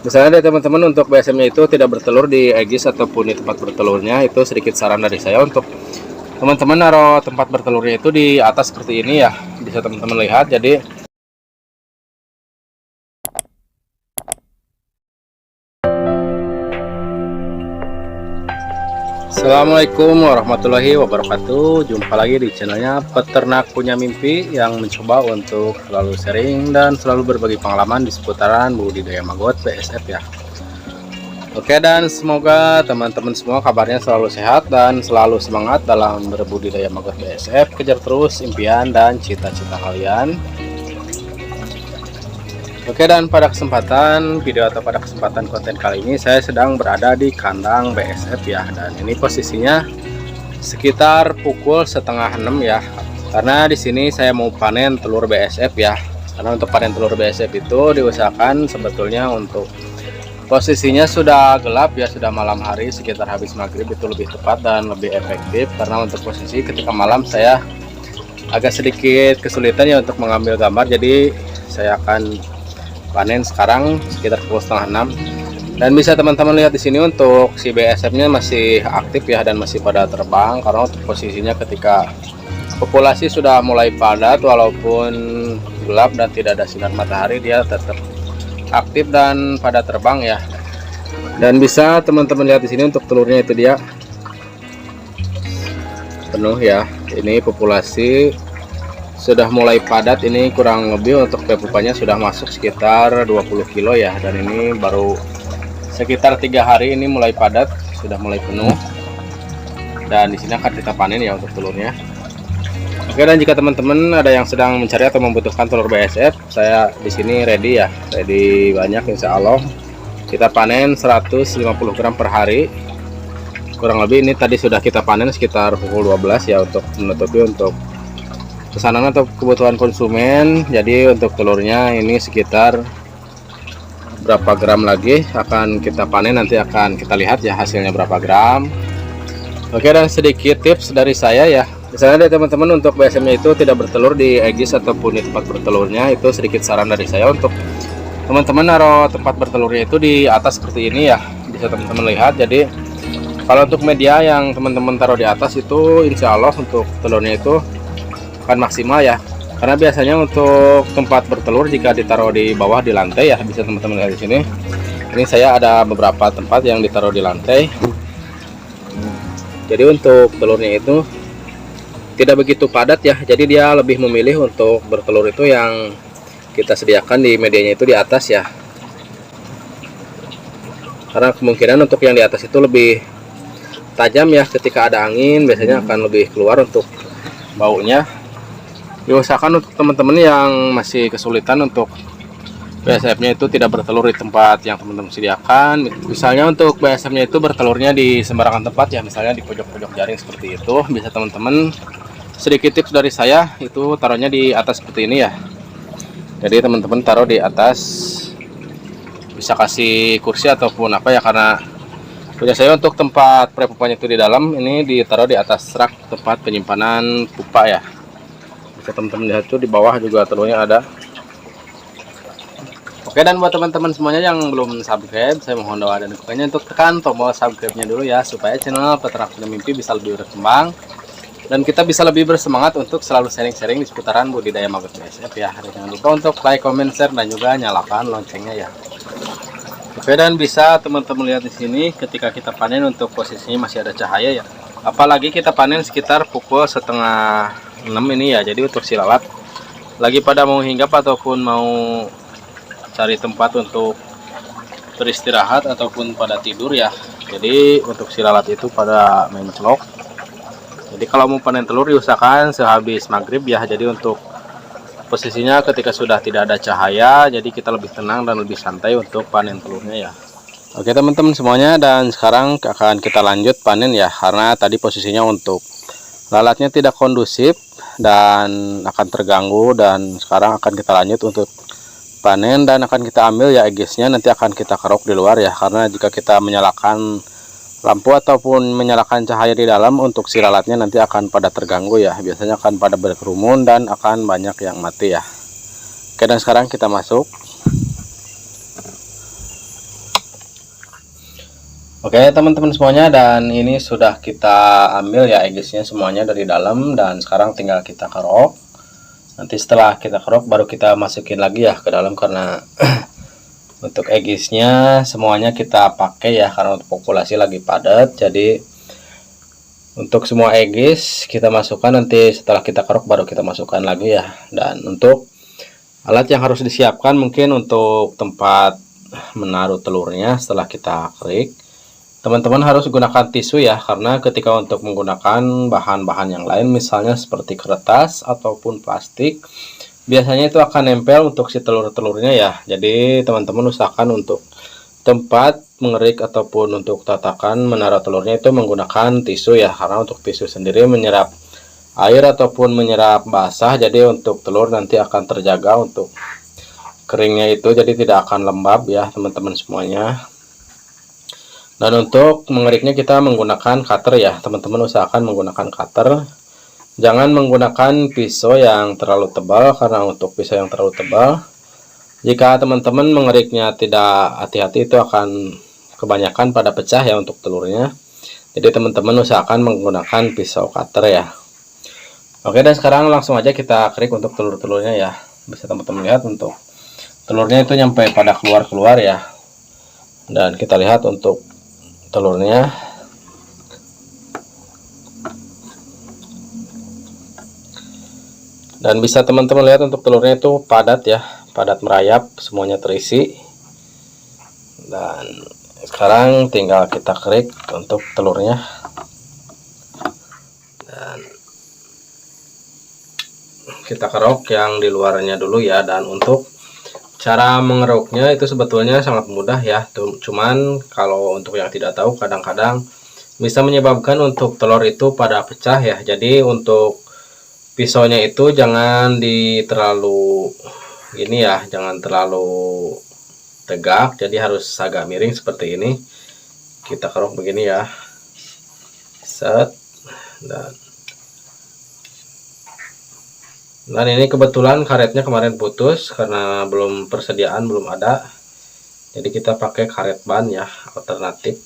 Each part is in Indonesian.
Misalnya dari teman-teman untuk BSM-nya itu tidak bertelur di egis ataupun di tempat bertelurnya, itu sedikit saran dari saya untuk teman-teman naruh tempat bertelurnya itu di atas seperti ini ya. Bisa teman-teman lihat. Jadi Assalamualaikum warahmatullahi wabarakatuh. Jumpa lagi di channelnya Peternak Punya Mimpi, yang mencoba untuk selalu sharing dan selalu berbagi pengalaman di seputaran budidaya maggot BSF ya. Oke, dan semoga teman-teman semua kabarnya selalu sehat dan selalu semangat dalam berbudidaya maggot BSF. Kejar terus impian dan cita-cita kalian. Oke, dan pada kesempatan video atau pada kesempatan konten kali ini saya sedang berada di kandang BSF ya, dan ini posisinya sekitar pukul setengah 6 ya, karena di sini saya mau panen telur BSF ya. Karena untuk panen telur BSF itu diusahakan sebetulnya untuk posisinya sudah gelap ya, sudah malam hari sekitar habis maghrib, itu lebih tepat dan lebih efektif. Karena untuk posisi ketika malam saya agak sedikit kesulitan ya untuk mengambil gambar, jadi saya akan panen sekarang sekitar pukul setengah 6. Dan bisa teman-teman lihat di sini untuk si BSF-nya masih aktif ya, dan masih pada terbang. Karena untuk posisinya ketika populasi sudah mulai padat, walaupun gelap dan tidak ada sinar matahari, dia tetap aktif dan pada terbang ya. Dan bisa teman-teman lihat di sini untuk telurnya itu dia penuh ya. Ini populasi sudah mulai padat, ini kurang lebih untuk pupuknya sudah masuk sekitar 20 kilo ya, dan ini baru sekitar 3 hari ini mulai padat, sudah mulai penuh. Dan di sini akan kita panen ya untuk telurnya. Oke, dan jika teman-teman ada yang sedang mencari atau membutuhkan telur BSF, saya di sini ready ya, ready banyak insya Allah. Kita panen 150 gram per hari kurang lebih. Ini tadi sudah kita panen sekitar pukul 12 ya, untuk menutupi untuk pesanan atau kebutuhan konsumen. Jadi untuk telurnya ini sekitar berapa gram lagi akan kita panen, nanti akan kita lihat ya hasilnya berapa gram. Oke, dan sedikit tips dari saya ya, misalnya dari teman-teman untuk BSM-nya itu tidak bertelur di egis ataupun di tempat bertelurnya, itu sedikit saran dari saya untuk teman-teman naruh tempat bertelurnya itu di atas seperti ini ya. Bisa teman-teman lihat. Jadi kalau untuk media yang teman-teman taruh di atas itu insya Allah untuk telurnya itu akan maksimal ya. Karena biasanya untuk tempat bertelur jika ditaruh di bawah di lantai ya, bisa teman-teman lihat di sini. Ini saya ada beberapa tempat yang ditaruh di lantai. Jadi untuk telurnya itu tidak begitu padat ya. Jadi dia lebih memilih untuk bertelur itu yang kita sediakan di medianya itu di atas ya. Karena kemungkinan untuk yang di atas itu lebih tajam ya, ketika ada angin biasanya akan lebih keluar untuk baunya. Diusahakan untuk teman-teman yang masih kesulitan untuk BSF-nya itu tidak bertelur di tempat yang teman-teman sediakan. Misalnya untuk BSF-nya itu bertelurnya di sembarangan tempat ya, misalnya di pojok-pojok jaring seperti itu. Bisa teman-teman, sedikit tips dari saya, itu taruhnya di atas seperti ini ya. Jadi teman-teman taruh di atas, bisa kasih kursi ataupun apa ya, karena punya saya untuk tempat prepupanya itu di dalam, ini ditaruh di atas rak tempat penyimpanan pupa ya. Bisa teman-teman lihat tuh di bawah juga telurnya ada. Oke, dan buat teman-teman semuanya yang belum subscribe, saya mohon doa dan dukungannya untuk tekan tombol subscribe-nya dulu ya, supaya channel Peternak Punya Mimpi bisa lebih berkembang dan kita bisa lebih bersemangat untuk selalu sharing-sharing di seputaran budidaya maggot BSF ya. Dan jangan lupa untuk like, comment, share, dan juga nyalakan loncengnya ya. Oke, dan bisa teman-teman lihat di sini ketika kita panen untuk posisinya masih ada cahaya ya. Apalagi kita panen sekitar pukul setengah 6 ini ya. Jadi untuk si lalat lagi pada mau hinggap ataupun mau cari tempat untuk beristirahat ataupun pada tidur ya. Jadi untuk si lalat itu pada menclok. Jadi kalau mau panen telur diusahakan sehabis maghrib ya. Jadi untuk posisinya ketika sudah tidak ada cahaya, jadi kita lebih tenang dan lebih santai untuk panen telurnya ya. Oke teman-teman semuanya, dan sekarang akan kita lanjut panen ya, karena tadi posisinya untuk lalatnya tidak kondusif dan akan terganggu. Dan sekarang akan kita lanjut untuk panen dan akan kita ambil ya egisnya, nanti akan kita kerok di luar ya. Karena jika kita menyalakan lampu ataupun menyalakan cahaya di dalam, untuk si lalatnya nanti akan pada terganggu ya, biasanya akan pada berkerumun dan akan banyak yang mati ya. Oke, dan sekarang kita masuk. Oke teman-teman semuanya, dan ini sudah kita ambil ya eggsnya semuanya dari dalam, dan sekarang tinggal kita kerok. Nanti setelah kita kerok baru kita masukin lagi ya ke dalam, karena untuk eggsnya semuanya kita pakai ya, karena untuk populasi lagi padat. Jadi untuk semua eggs kita masukkan, nanti setelah kita kerok baru kita masukkan lagi ya. Dan untuk alat yang harus disiapkan, mungkin untuk tempat menaruh telurnya setelah kita kerik, teman-teman harus gunakan tisu ya, karena ketika untuk menggunakan bahan-bahan yang lain misalnya seperti kertas ataupun plastik, biasanya itu akan nempel untuk si telur-telurnya ya. Jadi teman-teman usahakan untuk tempat mengerik ataupun untuk tatakan menaruh telurnya itu menggunakan tisu ya, karena untuk tisu sendiri menyerap air ataupun menyerap basah, jadi untuk telur nanti akan terjaga untuk keringnya itu, jadi tidak akan lembab ya teman-teman semuanya. Dan untuk mengeriknya kita menggunakan cutter ya, teman-teman usahakan menggunakan cutter, jangan menggunakan pisau yang terlalu tebal, karena untuk pisau yang terlalu tebal, jika teman-teman mengeriknya tidak hati-hati itu akan kebanyakan pada pecah ya untuk telurnya. Jadi teman-teman usahakan menggunakan pisau cutter ya. Oke, dan sekarang langsung aja kita kerik untuk telur-telurnya ya. Bisa teman-teman lihat untuk telurnya itu nyampe pada keluar-keluar ya. Dan kita lihat untuk telurnya, dan bisa teman-teman lihat untuk telurnya itu padat ya, padat merayap, semuanya terisi. Dan sekarang tinggal kita kerik untuk telurnya, dan kita kerok yang di luarnya dulu ya. Dan untuk cara mengeruknya itu sebetulnya sangat mudah ya, cuman kalau untuk yang tidak tahu kadang-kadang bisa menyebabkan untuk telur itu pada pecah ya. Jadi untuk pisaunya itu jangan terlalu gini ya, jangan terlalu tegak, jadi harus agak miring seperti ini. Kita kerok begini ya, set. Dan ini kebetulan karetnya kemarin putus karena belum persediaan, belum ada, jadi kita pakai karet ban ya, alternatif.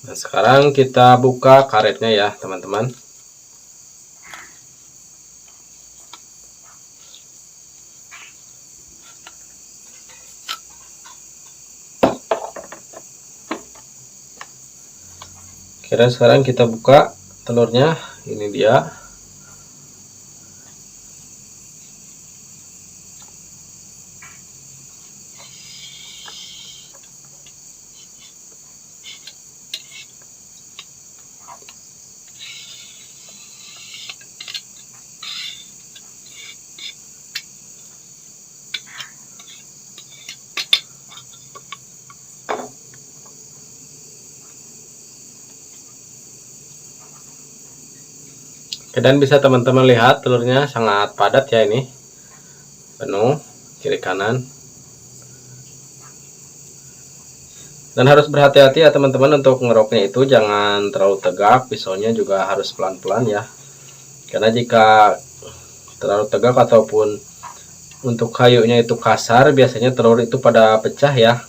Nah sekarang kita buka karetnya ya teman-teman. Kira sekarang kita buka telurnya, ini dia. Dan bisa teman-teman lihat telurnya sangat padat ya, ini penuh kiri kanan. Dan harus berhati-hati ya teman-teman, untuk ngeroknya itu jangan terlalu tegak, pisaunya juga harus pelan-pelan ya, karena jika terlalu tegak ataupun untuk kayunya itu kasar, biasanya telur itu pada pecah ya.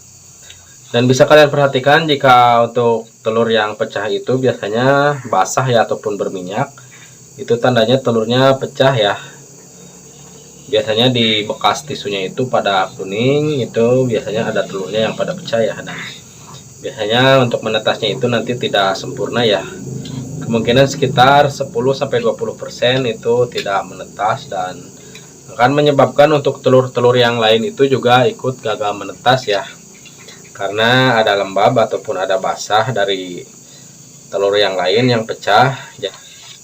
Dan bisa kalian perhatikan jika untuk telur yang pecah itu biasanya basah ya ataupun berminyak, itu tandanya telurnya pecah ya. Biasanya di bekas tisunya itu pada kuning, itu biasanya ada telurnya yang pada pecah ya. Dan biasanya untuk menetasnya itu nanti tidak sempurna ya, kemungkinan sekitar 10-20% itu tidak menetas, dan akan menyebabkan untuk telur-telur yang lain itu juga ikut gagal menetas ya, karena ada lembab ataupun ada basah dari telur yang lain yang pecah.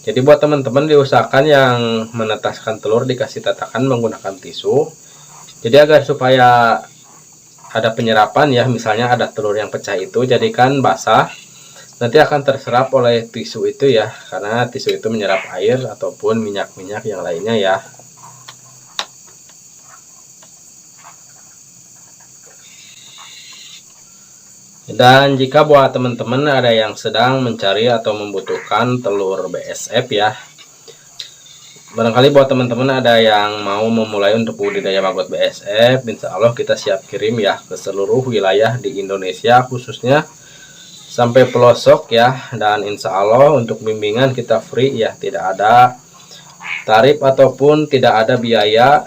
Jadi buat teman-teman diusahakan yang menetaskan telur dikasih tatakan menggunakan tisu. Jadi agar supaya ada penyerapan ya, misalnya ada telur yang pecah itu jadikan basah, nanti akan terserap oleh tisu itu ya, karena tisu itu menyerap air ataupun minyak-minyak yang lainnya ya. Dan jika buat teman-teman ada yang sedang mencari atau membutuhkan telur BSF ya, Barangkali buat teman-teman ada yang mau memulai untuk budidaya maggot BSF, insya Allah kita siap kirim ya ke seluruh wilayah di Indonesia, khususnya sampai pelosok ya. Dan insya Allah untuk bimbingan kita free ya, tidak ada tarif ataupun tidak ada biaya.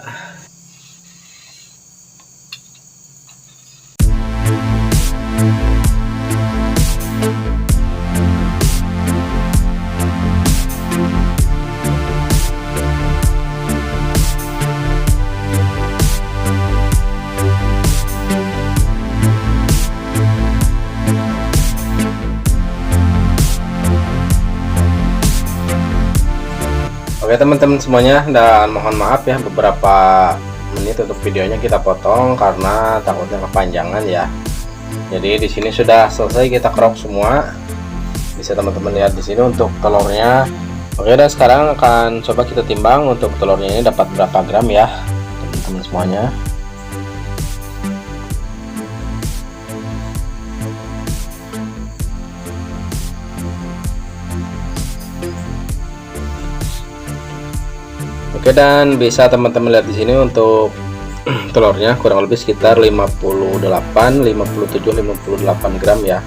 Oke teman-teman semuanya, dan mohon maaf ya beberapa menit untuk videonya kita potong karena takutnya kepanjangan ya. Jadi di sini sudah selesai kita crop semua. Bisa teman-teman lihat di sini untuk telurnya. Oke, dan sekarang akan coba kita timbang untuk telurnya ini dapat berapa gram ya teman-teman semuanya. Oke, dan bisa teman-teman lihat di sini untuk telurnya kurang lebih sekitar 58, 57, 58 gram ya.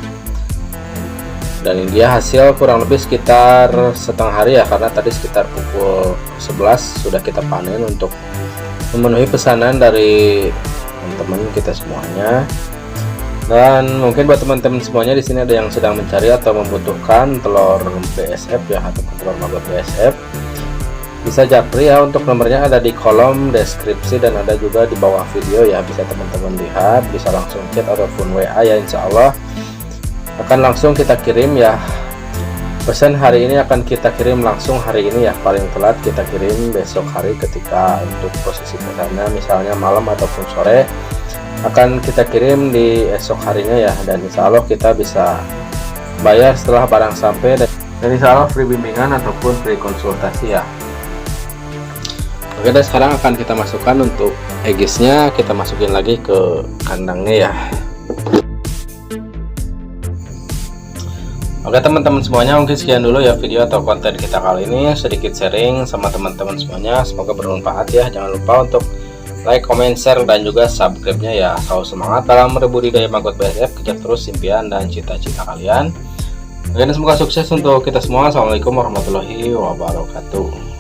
Dan ini dia hasil kurang lebih sekitar setengah hari ya, karena tadi sekitar pukul 11 sudah kita panen untuk memenuhi pesanan dari teman-teman kita semuanya. Dan mungkin buat teman-teman semuanya di sini ada yang sedang mencari atau membutuhkan telur BSF ya, atau telur maggot BSF, bisa japri ya. Untuk nomornya ada di kolom deskripsi dan ada juga di bawah video ya, bisa teman-teman lihat, bisa langsung chat ataupun WA ya. Insya Allah akan langsung kita kirim ya. Pesan hari ini akan kita kirim langsung hari ini ya, paling telat kita kirim besok hari. Ketika untuk posisi pesannya misalnya malam ataupun sore, akan kita kirim di esok harinya ya. Dan insya Allah kita bisa bayar setelah barang sampai, dan insya Allah free bimbingan ataupun free konsultasi ya. Oke, dan sekarang akan kita masukkan untuk egisnya, kita masukin lagi ke kandangnya ya. Oke teman-teman semuanya, mungkin sekian dulu ya video atau konten kita kali ini, sedikit sharing sama teman-teman semuanya, semoga bermanfaat ya. Jangan lupa untuk like, comment, share, dan juga subscribe-nya ya. Selalu semangat dalam berbudidaya maggot BSF, kejar terus impian dan cita-cita kalian. Oke, dan semoga sukses untuk kita semua. Assalamualaikum warahmatullahi wabarakatuh.